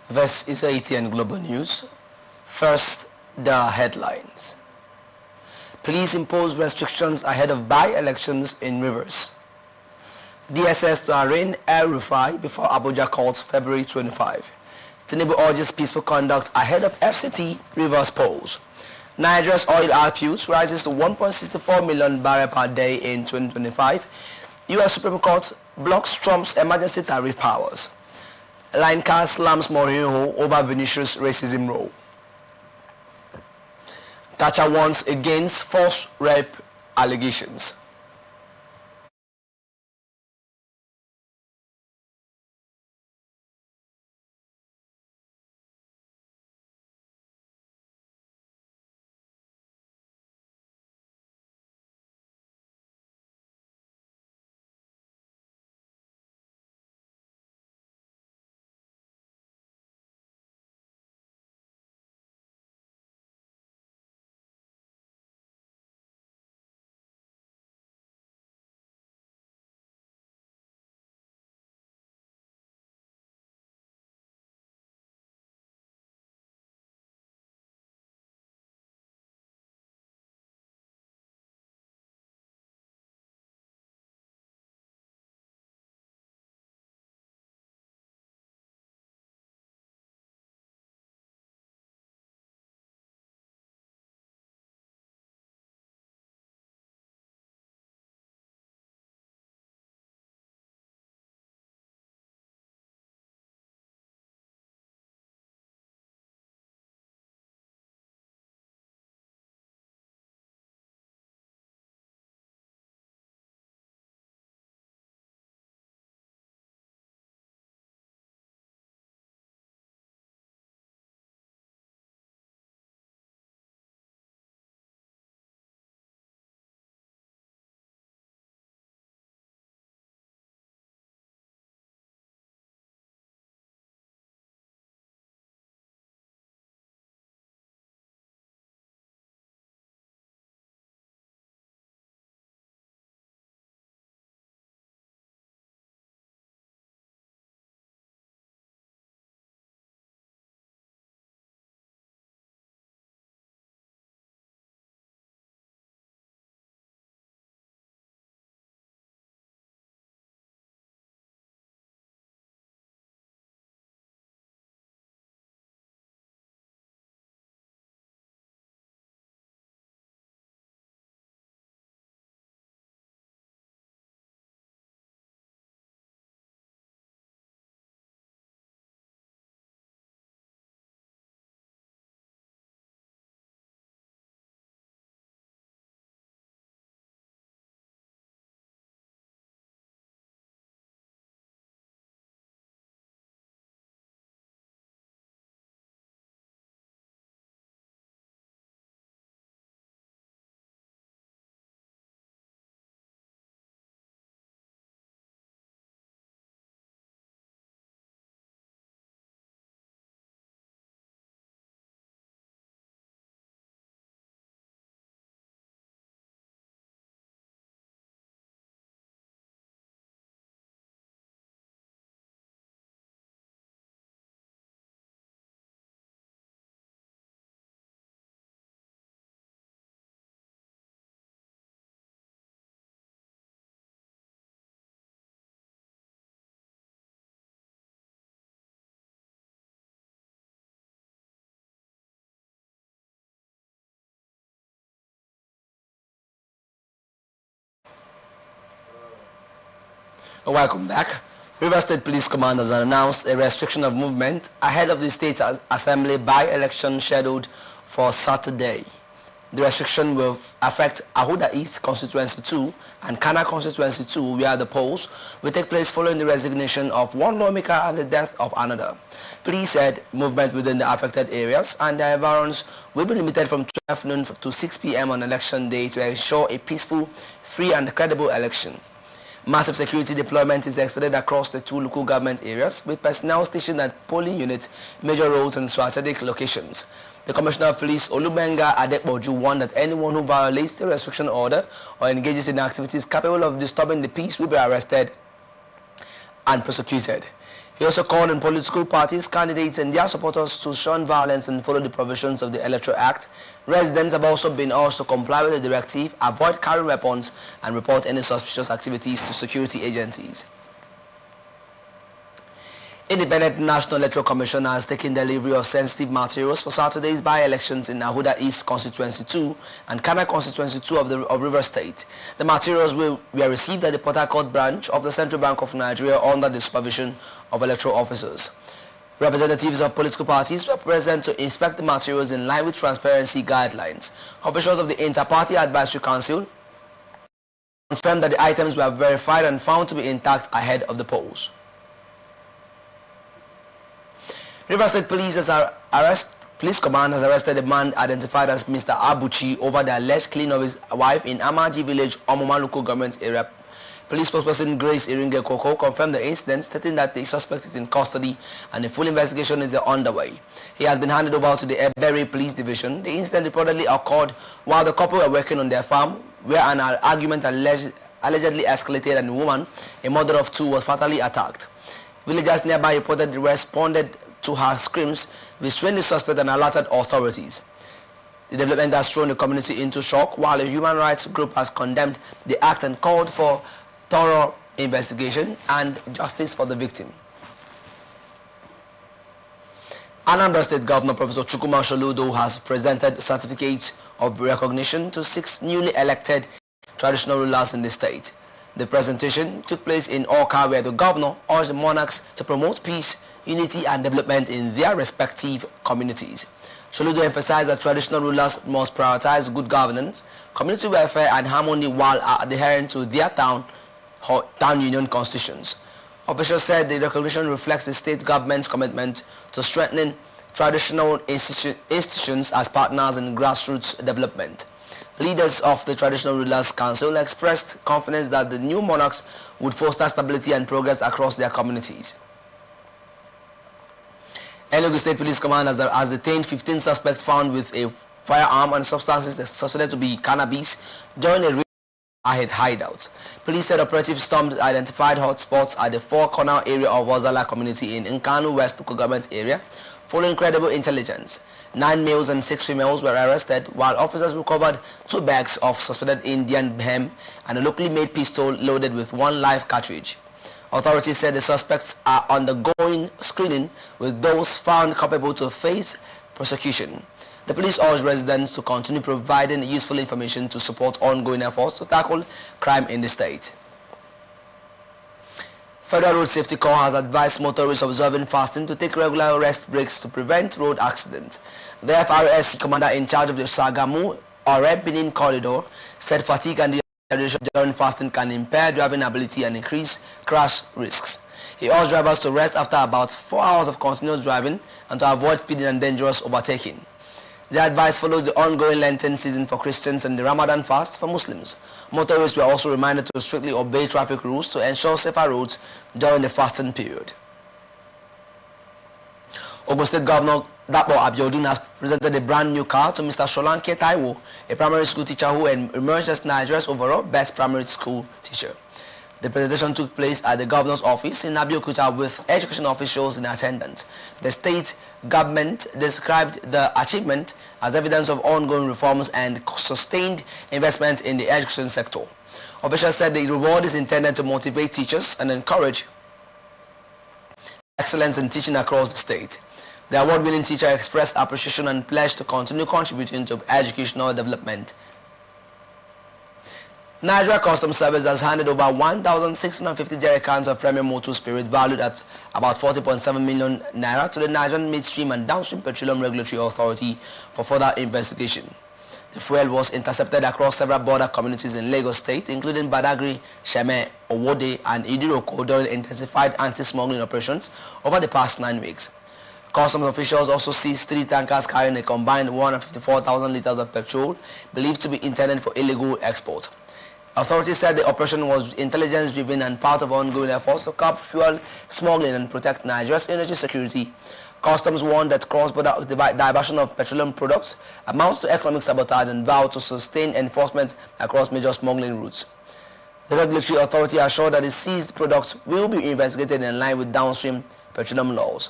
This is ATN Global News. First, the headlines. Police impose restrictions ahead of by-elections in Rivers. DSS to arraign El-Rufai before Abuja courts February 25. Tinubu urges peaceful conduct ahead of FCT Rivers polls. Nigeria's oil output rises to 1.64 million barrels per day in 2025. U.S. Supreme Court blocks Trump's emergency tariff powers. Line car slams Mourinho over Vinicius' racism role. Thatcher warns against forced rape allegations. Welcome back. Rivers State Police Command has announced a restriction of movement ahead of the State Assembly by-election scheduled for Saturday. The restriction will affect Ahuda East Constituency 2 and Kana Constituency 2, where the polls will take place following the resignation of one lawmaker and the death of another. Police said movement within the affected areas and their environs will be limited from 12 noon to 6 p.m. on election day to ensure a peaceful, free and credible election. Massive security deployment is expected across the two local government areas, with personnel stationed at polling units, major roads and strategic locations. The Commissioner of Police, Olubenga Adepoju, warned that anyone who violates the restriction order or engages in activities capable of disturbing the peace will be arrested and prosecuted. He also called on political parties, candidates and their supporters to shun violence and follow the provisions of the Electoral Act. Residents have also been asked to comply with the directive, avoid carrying weapons and report any suspicious activities to security agencies. Independent National Electoral Commission has taken delivery of sensitive materials for Saturday's by-elections in Ahuda East Constituency 2 and Kana Constituency 2 of Rivers State. The materials were received at the Port Harcourt branch of the Central Bank of Nigeria under the supervision of electoral officers. Representatives of political parties were present to inspect the materials in line with transparency guidelines. Officials of the Inter-Party Advisory Council confirmed that the items were verified and found to be intact ahead of the polls. Rivers State Police Command has arrested a man identified as Mr. Abuchi over the alleged killing of his wife in Amaji Village, Omoma local government area. Police spokesperson Grace Iringe Koko confirmed the incident, stating that the suspect is in custody and a full investigation is underway. He has been handed over to the Ebere Police Division. The incident reportedly occurred while the couple were working on their farm, where an argument allegedly escalated and the woman, a mother of two, was fatally attacked. Villagers nearby reportedly responded to her screams, restrained the suspect and alerted authorities. The development has thrown the community into shock, while a human rights group has condemned the act and called for thorough investigation and justice for the victim. Anambra State Governor Professor Chukwuma Soludo has presented certificates of recognition to 6 newly elected traditional rulers in the state. The presentation took place in Awka, where the governor urged the monarchs to promote peace, unity and development in their respective communities. Soludo emphasized that traditional rulers must prioritize good governance, community welfare and harmony while adhering to their town union constitutions. Officials said the recognition reflects the state government's commitment to strengthening traditional institutions as partners in grassroots development. Leaders of the Traditional Rulers Council expressed confidence that the new monarchs would foster stability and progress across their communities. Enugu State Police Command has detained 15 suspects found with a firearm and substances suspected to be cannabis during a raid at hideouts. Police said operatives stormed identified hotspots at the Four Corner area of Wazala community in Nkanu West local government area. Following credible intelligence, 9 males and 6 females were arrested, while officers recovered 2 bags of suspected Indian hemp and a locally made pistol loaded with 1 live cartridge. Authorities said the suspects are undergoing screening, with those found culpable to face prosecution. The police urged residents to continue providing useful information to support ongoing efforts to tackle crime in the state. Federal Road Safety Corps has advised motorists observing fasting to take regular rest breaks to prevent road accidents. The FRSC commander in charge of the Sagamu or Benin corridor said fatigue and dehydration during fasting can impair driving ability and increase crash risks. He urged drivers to rest after about 4 hours of continuous driving and to avoid speeding and dangerous overtaking. The advice follows the ongoing Lenten season for Christians and the Ramadan fast for Muslims. Motorists were also reminded to strictly obey traffic rules to ensure safer roads during the fasting period. Ogun State Governor Dapo Abiodun has presented a brand new car to Mr. Sholanke Taiwo, a primary school teacher who emerged as Nigeria's overall best primary school teacher. The presentation took place at the governor's office in Abeokuta with education officials in attendance. The state government described the achievement as evidence of ongoing reforms and sustained investment in the education sector. Officials said the reward is intended to motivate teachers and encourage excellence in teaching across the state. The award-winning teacher expressed appreciation and pledged to continue contributing to educational development. Nigeria Customs Service has handed over 1,650 jerrycans of premium motor spirit valued at about 40.7 million naira to the Nigerian Midstream and Downstream Petroleum Regulatory Authority for further investigation. The fuel was intercepted across several border communities in Lagos State, including Badagry, Sheme, Owode, and Idiroko during intensified anti-smuggling operations over the past 9 weeks. Customs officials also seized 3 tankers carrying a combined 154,000 liters of petrol believed to be intended for illegal export. Authorities said the operation was intelligence-driven and part of ongoing efforts to curb fuel smuggling and protect Nigeria's energy security. Customs warned that cross-border diversion of petroleum products amounts to economic sabotage and vowed to sustain enforcement across major smuggling routes. The regulatory authority assured that the seized products will be investigated in line with downstream petroleum laws.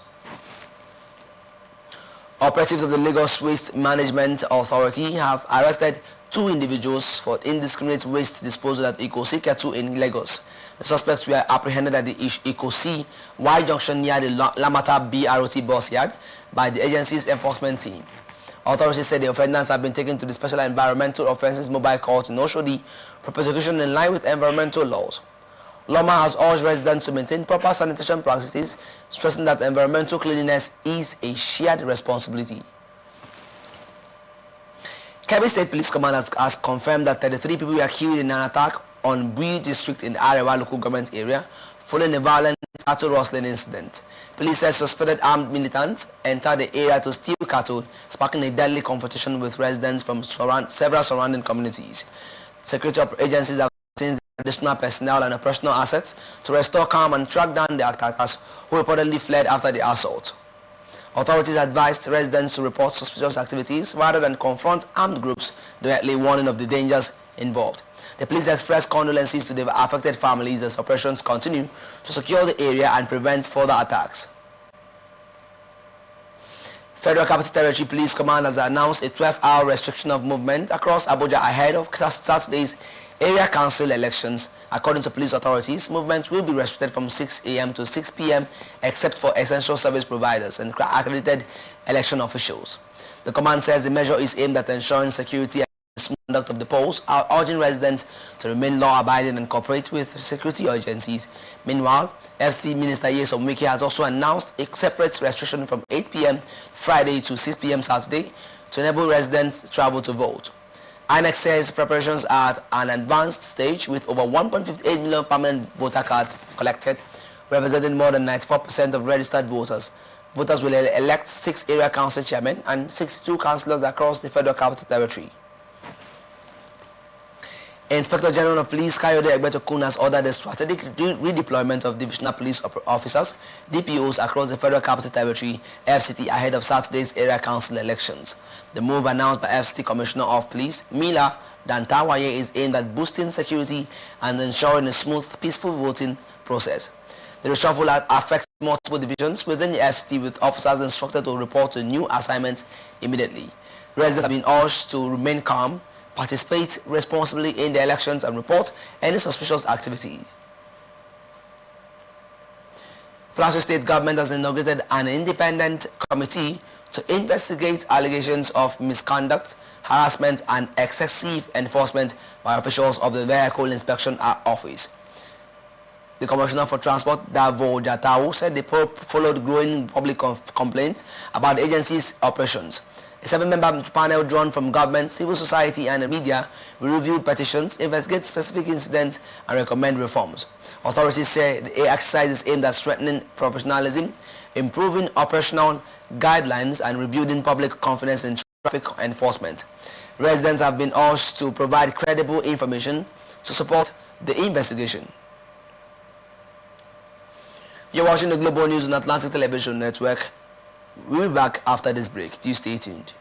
Operatives of the Lagos Waste Management Authority have arrested 2 individuals for indiscriminate waste disposal at Ikosi Ketu in Lagos. The suspects were apprehended at the Ikosi Y junction near the Lamata BRT bus yard by the agency's enforcement team. Authorities said the offenders have been taken to the Special Environmental Offences Mobile Court in Oshodi for prosecution in line with environmental laws. Loma has urged residents to maintain proper sanitation practices, stressing that environmental cleanliness is a shared responsibility. Kebbi State Police Command has confirmed that 33 people were killed in an attack on Bui district in Arewa local government area following a violent cattle rustling incident. Police said suspected armed militants entered the area to steal cattle, sparking a deadly confrontation with residents from several surrounding communities. Security agencies have sent additional personnel and operational assets to restore calm and track down the attackers who reportedly fled after the assault. Authorities advised residents to report suspicious activities rather than confront armed groups, directly warning of the dangers involved. The police expressed condolences to the affected families as operations continue to secure the area and prevent further attacks. Federal Capital Territory Police Command has announced a 12-hour restriction of movement across Abuja ahead of Saturday's area council elections. According to police authorities, movement will be restricted from 6 a.m. to 6 p.m. except for essential service providers and accredited election officials. The command says the measure is aimed at ensuring security and smooth conduct of the polls, urging residents to remain law-abiding and cooperate with security agencies. Meanwhile, FC Minister Nyesom Wike has also announced a separate restriction from 8 p.m. Friday to 6 p.m. Saturday to enable residents travel to vote. INEC says preparations are at an advanced stage with over 1.58 million permanent voter cards collected, representing more than 94% of registered voters. Voters will elect 6 area council chairmen and 62 councillors across the Federal Capital Territory. Inspector General of Police Kayode Egbetokun has ordered the strategic redeployment of divisional police officers, DPOs, across the Federal Capital Territory, FCT, ahead of Saturday's area council elections. The move announced by FCT Commissioner of Police, Mila Dantawaye, is aimed at boosting security and ensuring a smooth, peaceful voting process. The reshuffle affects multiple divisions within the FCT, with officers instructed to report to new assignments immediately. Residents have been urged to remain calm, participate responsibly in the elections, and report any suspicious activity. Plateau State government has inaugurated an independent committee to investigate allegations of misconduct, harassment, and excessive enforcement by officials of the Vehicle Inspection Office. The Commissioner for Transport, Davo Jatau, said the followed growing public complaints about the agency's operations. A 7-member panel drawn from government, civil society, and the media will review petitions, investigate specific incidents, and recommend reforms. Authorities say the exercise is aimed at strengthening professionalism, improving operational guidelines, and rebuilding public confidence in traffic enforcement. Residents have been urged to provide credible information to support the investigation. You're watching the Global News on Atlantic Television Network. We'll be back after this break. Do stay tuned.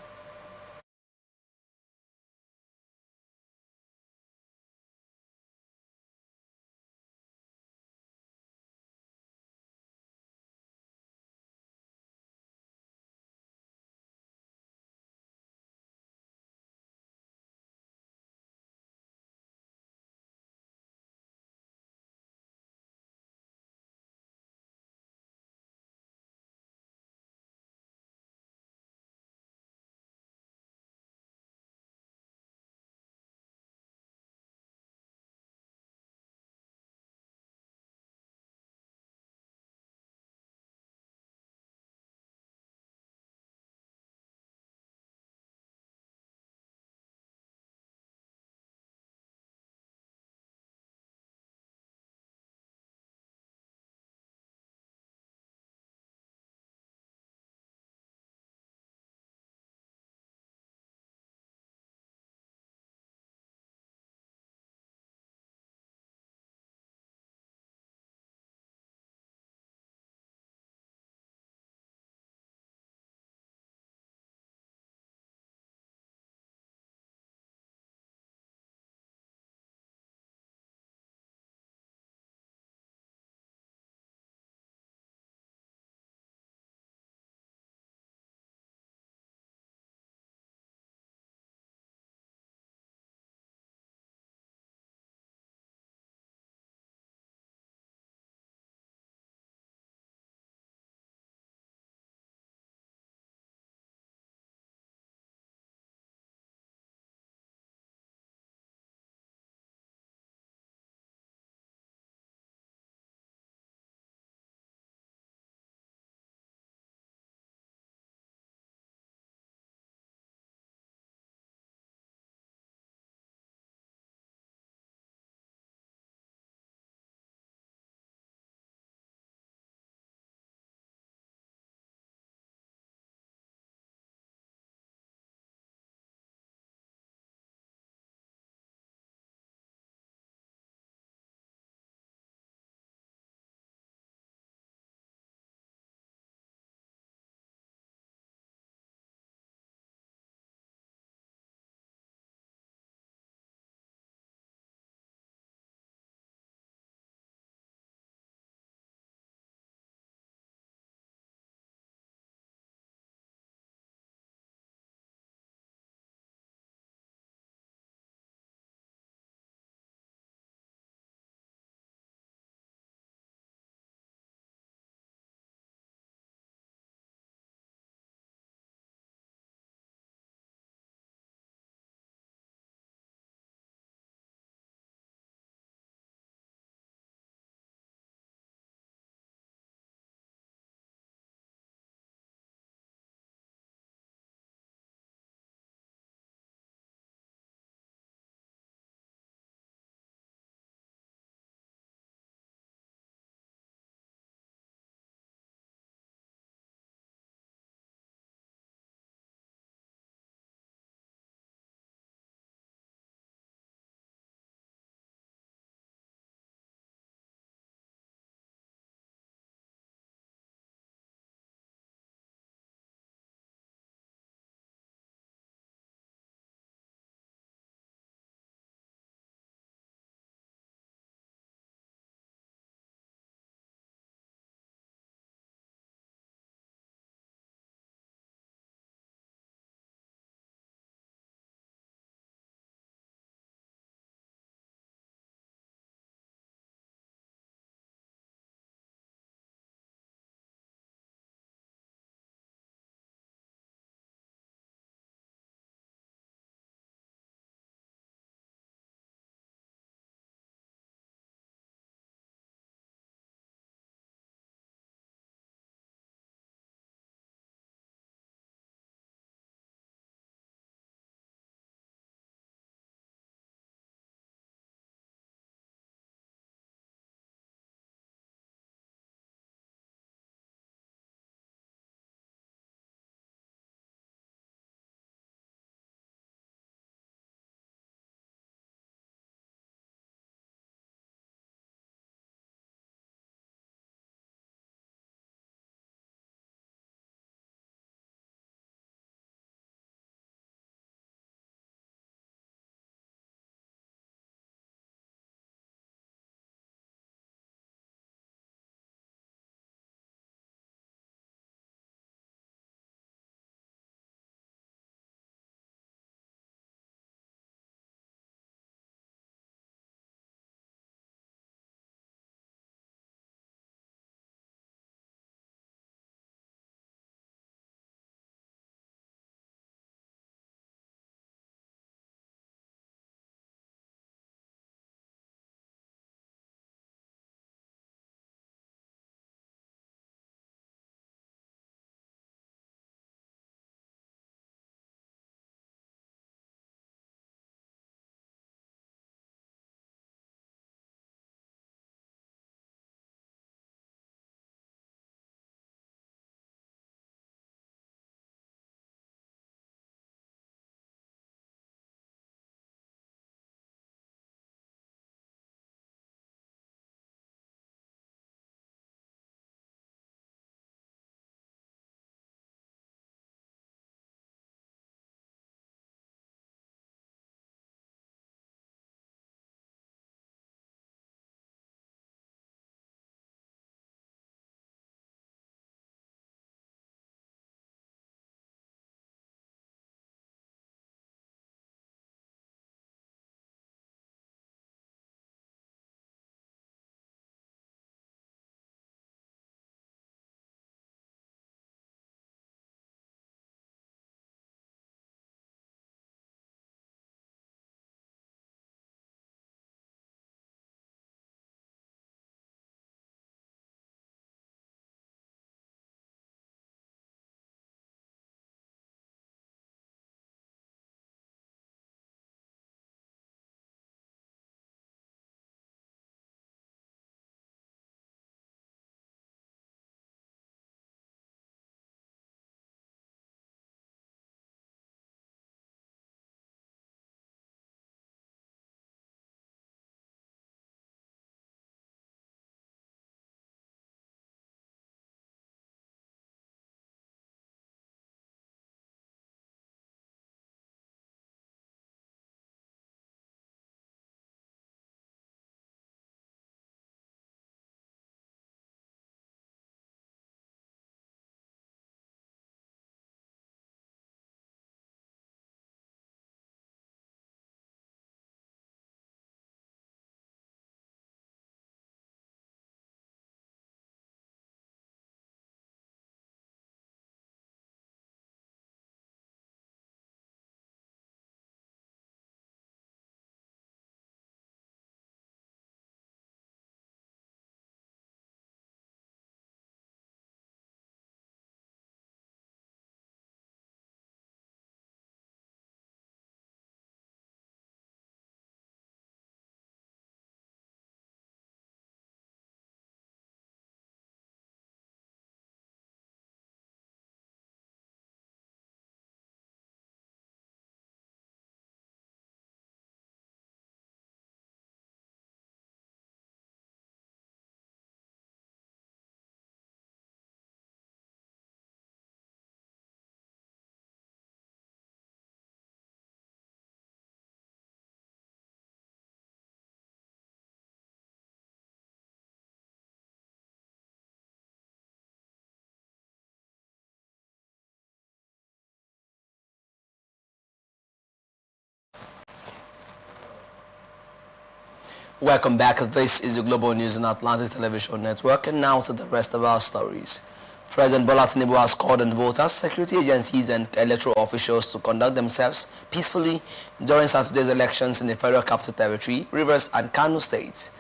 Welcome back. This is the Global News on Atlantic Television Network, and now to the rest of our stories. President Bola Tinubu has called on voters, security agencies and electoral officials to conduct themselves peacefully during Saturday's elections in the Federal Capital Territory, Rivers and Kano states.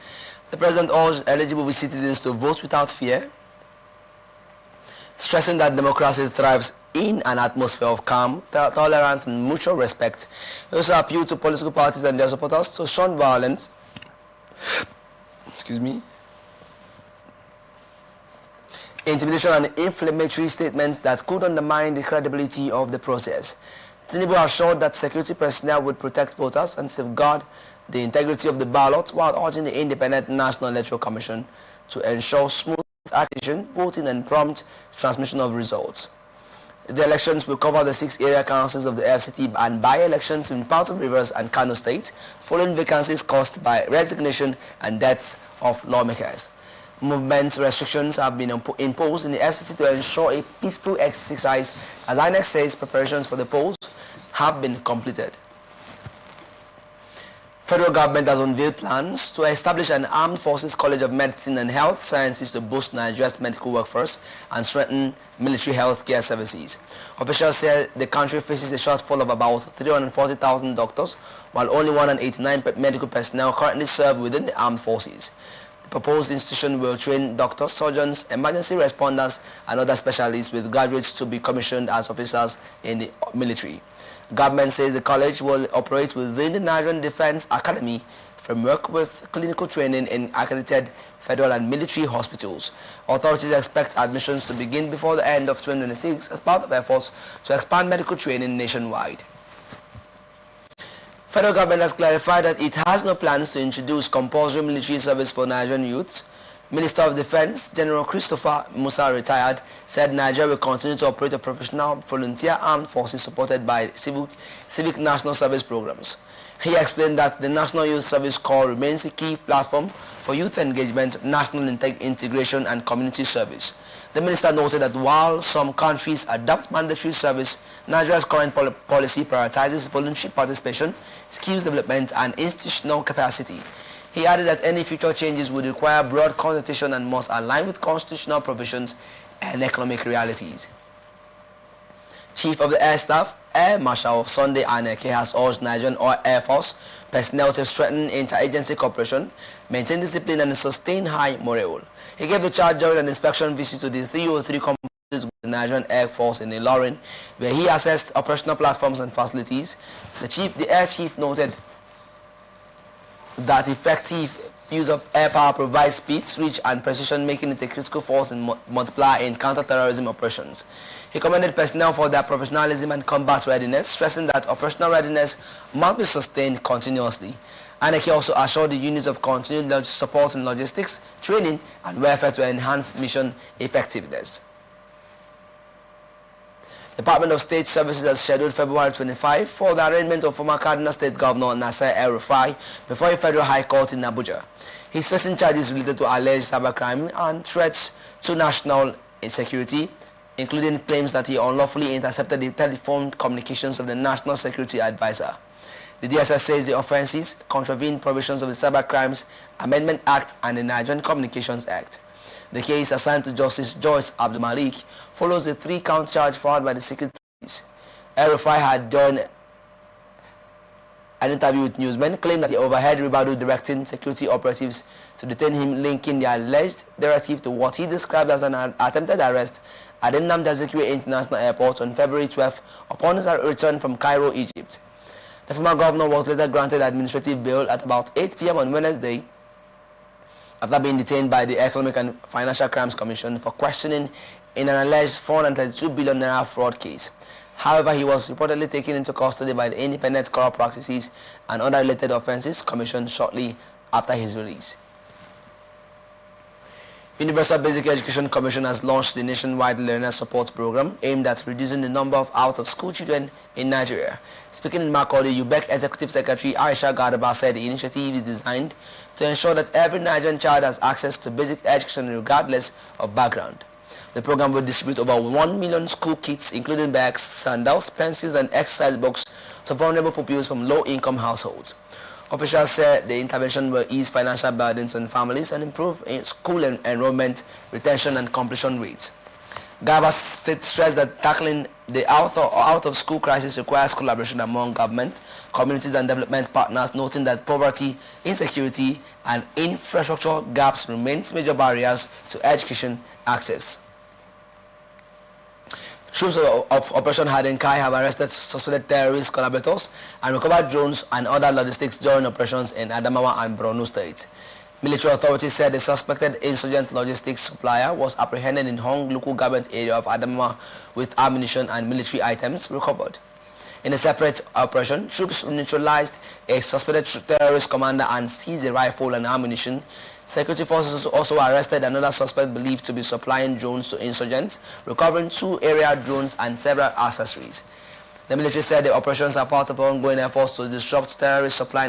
The president urged eligible citizens to vote without fear, stressing that democracy thrives in an atmosphere of calm, tolerance and mutual respect. He also appealed to political parties and their supporters to shun violence, intimidation and inflammatory statements that could undermine the credibility of the process. Tinubu assured that security personnel would protect voters and safeguard the integrity of the ballot, while urging the Independent National Electoral Commission to ensure smooth accreditation, voting and prompt transmission of results. The elections will cover the 6 area councils of the FCT and by-elections in parts of Rivers and Kano State, following vacancies caused by resignation and deaths of lawmakers. Movement restrictions have been imposed in the FCT to ensure a peaceful exercise, as INEC says preparations for the polls have been completed. Federal government has unveiled plans to establish an Armed Forces College of Medicine and Health Sciences to boost Nigeria's medical workforce and strengthen military health care services. Officials say the country faces a shortfall of about 340,000 doctors, while only 189 medical personnel currently serve within the armed forces. The proposed institution will train doctors, surgeons, emergency responders, and other specialists, with graduates to be commissioned as officers in the military. Government says the college will operate within the Nigerian Defense Academy framework with clinical training in accredited federal and military hospitals. Authorities expect admissions to begin before the end of 2026 as part of efforts to expand medical training nationwide. Federal government has clarified that it has no plans to introduce compulsory military service for Nigerian youths. Minister of Defense General Christopher Musa, retired, said Nigeria will continue to operate a professional volunteer armed forces supported by civic national service programs. He explained that the National Youth Service Corps remains a key platform for youth engagement, national integration and community service. The minister noted that while some countries adopt mandatory service, Nigeria's current policy prioritizes voluntary participation, skills development and institutional capacity. He added that any future changes would require broad consultation and must align with constitutional provisions and economic realities. Chief of the Air Staff, Air Marshal Sunday Aneke, has urged Nigerian Air Force personnel to strengthen interagency cooperation, maintain discipline and sustain high morale. He gave the charge during an inspection visit to the 303 companies with the Nigerian Air Force in Ilorin, where he assessed operational platforms and facilities. The Air Chief noted that effective use of air power provides speed, reach and precision, making it a critical force and multiplier in counter-terrorism operations. He commended personnel for their professionalism and combat readiness, stressing that operational readiness must be sustained continuously. Aneki also assured the units of continued support in logistics, training and welfare to enhance mission effectiveness. Department of State Services has scheduled February 25 for the arraignment of former Kaduna State Governor Nasser El-Rufai before a federal high court in Abuja. He's facing charges related to alleged cybercrime and threats to national insecurity, including claims that he unlawfully intercepted the telephone communications of the National Security Advisor. The DSS says the offences contravene provisions of the Cybercrimes Amendment Act and the Nigerian Communications Act. The case, assigned to Justice Joyce Abdul Malik, follows the 3-count charge filed by the Secret Police. El-Rufai had done an interview with newsmen, claimed that he overheard Ribadu directing security operatives to detain him, linking the alleged directive to what he described as an attempted arrest at the Nnamdi Azikiwe International Airport on February 12 upon his return from Cairo, Egypt. The former governor was later granted administrative bail at about 8 p.m. on Wednesday, after being detained by the Economic and Financial Crimes Commission for questioning in an alleged 432 billion naira fraud case. However, he was reportedly taken into custody by the Independent Corrupt Practices and Other Related Offences Commission shortly after his release. Universal Basic Education Commission has launched the nationwide learner support program aimed at reducing the number of out-of-school children in Nigeria. Speaking in Makurdi, UBEC Executive Secretary Aisha Gadaba said the initiative is designed to ensure that every Nigerian child has access to basic education regardless of background. The program will distribute over 1 million school kits, including bags, sandals, pencils and exercise books to vulnerable pupils from low-income households. Officials said the intervention will ease financial burdens on families and improve school enrollment, retention, and completion rates. Garba stressed that tackling the out-of-school crisis requires collaboration among government, communities, and development partners, noting that poverty, insecurity, and infrastructure gaps remains major barriers to education access. Troops of Operation Hardenkai have arrested suspected terrorist collaborators and recovered drones and other logistics during operations in Adamawa and Borno State. Military authorities said the suspected insurgent logistics supplier was apprehended in Hong local government area of Adamawa with ammunition and military items recovered. In a separate operation, troops neutralized a suspected terrorist commander and seized a rifle and ammunition. Security forces also arrested another suspect believed to be supplying drones to insurgents, recovering 2 area drones and several accessories. The military said the operations are part of ongoing efforts to disrupt terrorist supply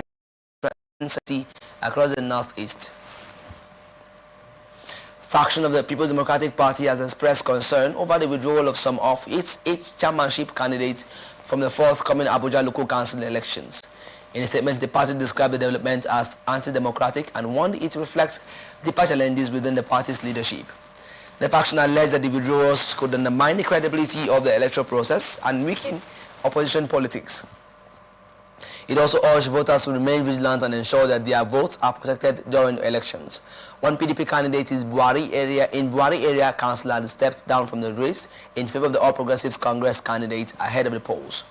across the northeast. Faction of the People's Democratic Party has expressed concern over the withdrawal of some of its chairmanship candidates from the forthcoming Abuja local council elections. In a statement, the party described the development as anti-democratic and warned it reflects deeper challenges within the party's leadership. The faction alleged that the withdrawals could undermine the credibility of the electoral process and weaken opposition politics. It also urged voters to remain vigilant and ensure that their votes are protected during elections. One PDP candidate in Buhari area councillor had stepped down from the race in favor of the All Progressives Congress candidate ahead of the polls.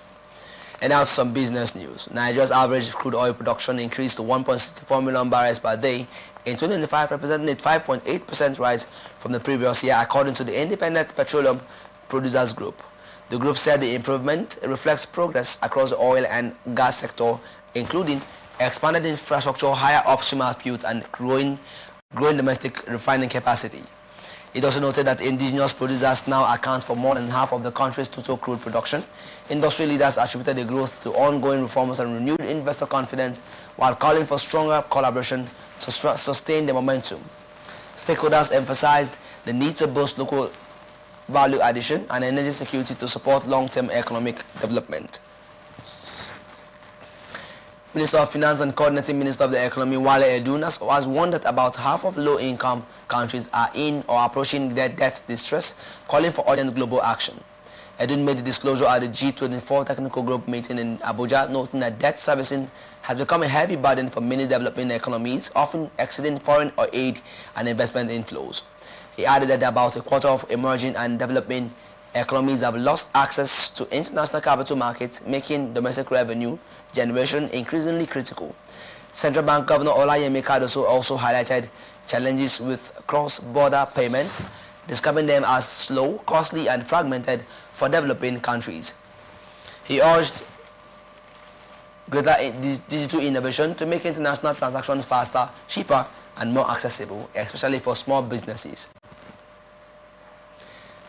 And now some business news. Nigeria's average crude oil production increased to 1.64 million barrels per day in 2025, representing a 5.8% rise from the previous year, according to the Independent Petroleum Producers Group. The group said the improvement reflects progress across the oil and gas sector, including expanded infrastructure, higher upstream output, and growing domestic refining capacity. It also noted that indigenous producers now account for more than half of the country's total crude production. Industry leaders attributed the growth to ongoing reforms and renewed investor confidence, while calling for stronger collaboration to sustain the momentum. Stakeholders emphasized the need to boost local value addition and energy security to support long-term economic development. Minister of Finance and Coordinating Minister of the Economy, Wale Edun, has warned that about half of low-income countries are in or approaching debt distress, calling for urgent global action. Edun made the disclosure at the G24 Technical Group meeting in Abuja, noting that debt servicing has become a heavy burden for many developing economies, often exceeding foreign aid and investment inflows. He added that about a quarter of emerging and developing economies have lost access to international capital markets, making domestic revenue generation increasingly critical. Central Bank Governor Olayemi Cardoso also highlighted challenges with cross-border payments, describing them as slow, costly, and fragmented for developing countries. He urged greater digital innovation to make international transactions faster, cheaper, and more accessible, especially for small businesses.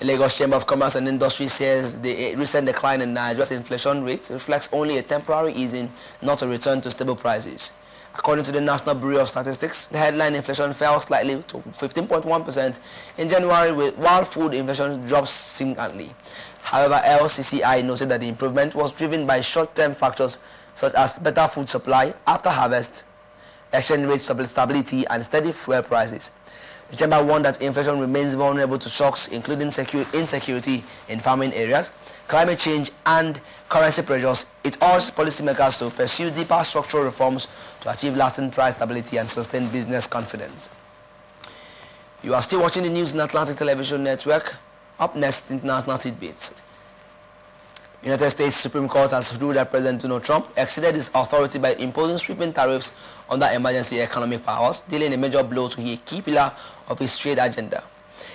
The Lagos Chamber of Commerce and Industry says the recent decline in Nigeria's inflation rates reflects only a temporary easing, not a return to stable prices. According to the National Bureau of Statistics, the headline inflation fell slightly to 15.1% in January, while food inflation dropped significantly. However, LCCI noted that the improvement was driven by short-term factors such as better food supply after harvest, exchange rate stability, and steady fuel prices. The chamber warned that inflation remains vulnerable to shocks, including insecurity in farming areas, climate change, and currency pressures. It urged policymakers to pursue deeper structural reforms to achieve lasting price stability and sustain business confidence. You are still watching the news in Atlantic Television Network. Up next, international tidbits. United States Supreme Court has ruled that President Donald Trump exceeded his authority by imposing sweeping tariffs under emergency economic powers, dealing a major blow to a key pillar of his trade agenda.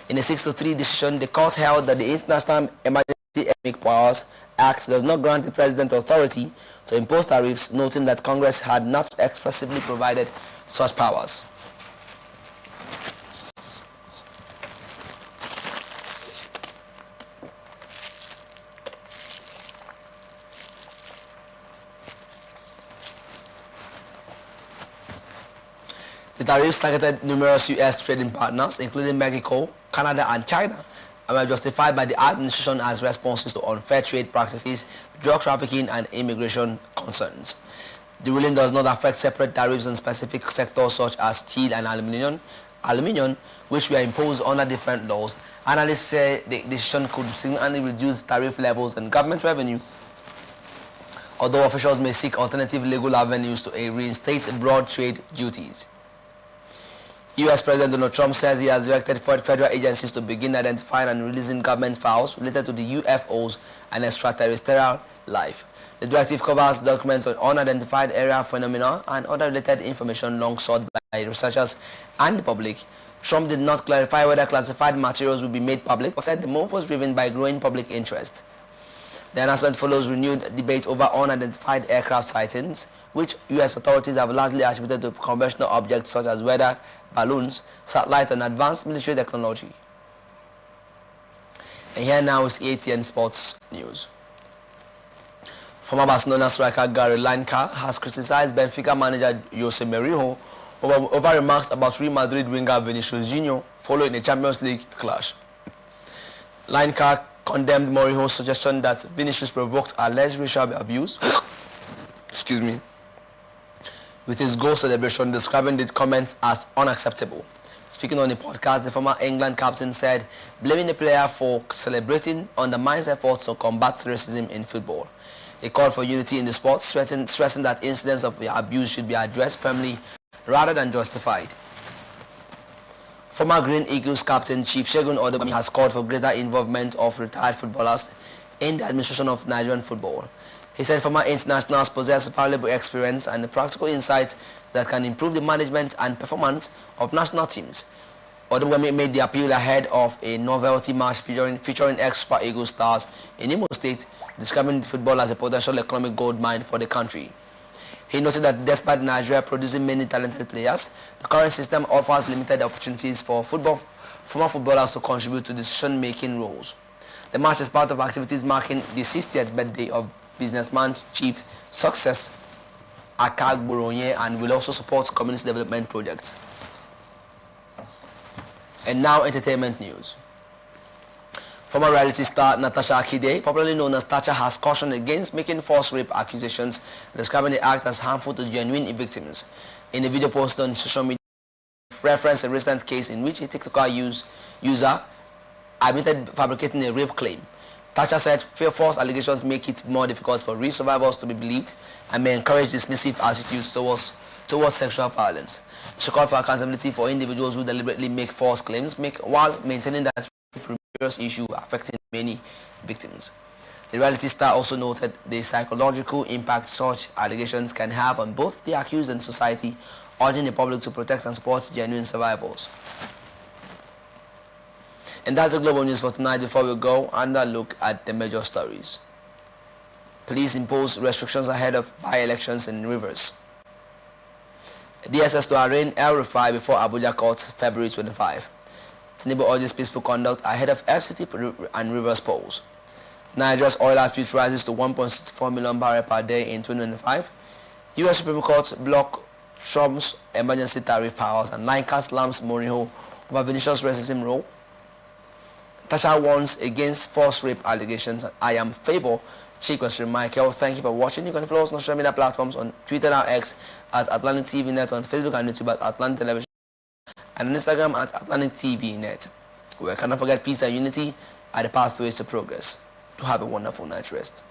In a 6-3 decision, the court held that the International Emergency Economic Powers Act does not grant the president authority to impose tariffs, noting that Congress had not expressly provided such powers. The tariffs targeted numerous U.S. trading partners, including Mexico, Canada, and China, and were justified by the administration as responses to unfair trade practices, drug trafficking, and immigration concerns. The ruling does not affect separate tariffs in specific sectors such as steel and aluminium, which were imposed under different laws. Analysts say the decision could significantly reduce tariff levels and government revenue, although officials may seek alternative legal avenues to reinstate broad trade duties. U.S. President Donald Trump says he has directed federal agencies to begin identifying and releasing government files related to the UFOs and extraterrestrial life. The directive covers documents on unidentified aerial phenomena and other related information long sought by researchers and the public. Trump did not clarify whether classified materials will be made public, but said the move was driven by growing public interest. The announcement follows renewed debate over unidentified aircraft sightings, which U.S. authorities have largely attributed to conventional objects such as weather balloons, satellites, and advanced military technology. And here now is ATN Sports News. Former Barcelona striker Gary Lineker has criticized Benfica manager Jose Mourinho over remarks about Real Madrid winger Vinicius Junior following a Champions League clash. Lineker condemned Mourinho's suggestion that Vinicius provoked alleged racial abuse excuse me, with his goal celebration, describing the comments as unacceptable. Speaking on the podcast, the former England captain said blaming the player for celebrating undermines efforts to combat racism in football. He called for unity in the sport, stressing that incidents of abuse should be addressed firmly rather than justified. Former Green Eagles captain Chief Segun Odobami has called for greater involvement of retired footballers in the administration of Nigerian football. He said former internationals possess valuable experience and practical insights that can improve the management and performance of national teams. Odobami made the appeal ahead of a novelty match featuring ex-Super Eagles stars in Imo State, describing football as a potential economic gold mine for the country. He noted that despite Nigeria producing many talented players, the current system offers limited opportunities for former footballers to contribute to decision-making roles. The match is part of activities marking the 60th birthday of businessman Chief Success Akag Boronye and will also support community development projects. And now entertainment news. Former reality star Natasha Akide, popularly known as Tacha, has cautioned against making false rape accusations, describing the act as harmful to genuine victims. In a video posted on social media, referenced a recent case in which a TikTok user admitted fabricating a rape claim. Tacha said false allegations make it more difficult for real survivors to be believed and may encourage dismissive attitudes towards sexual violence. She called for accountability for individuals who deliberately make false claims while maintaining that issue affecting many victims. The reality star also noted the psychological impact such allegations can have on both the accused and society, urging the public to protect and support genuine survivors. And that's the global news for tonight. Before we go, another look at the major stories. Police impose restrictions ahead of by-elections in Rivers. DSS to arraign El Rufai before Abuja court February 25. Tinubu urges peaceful conduct ahead of FCT and Rivers polls. Nigeria's oil output rises to 1.64 million barrels per day in 2025. U.S. Supreme Court block Trump's emergency tariff powers and Lineker slams Mourinho over Vinicius' racism role. Tasha warns against false rape allegations. I am favor. Chief Question Michael. Thank you for watching. You can follow us on social media platforms on Twitter and X at Atlantic TV Net, on Facebook and YouTube at Atlantic Television, and on Instagram at Atlantic TV Net. We cannot forget peace and unity are the pathways to progress. To have a wonderful night rest.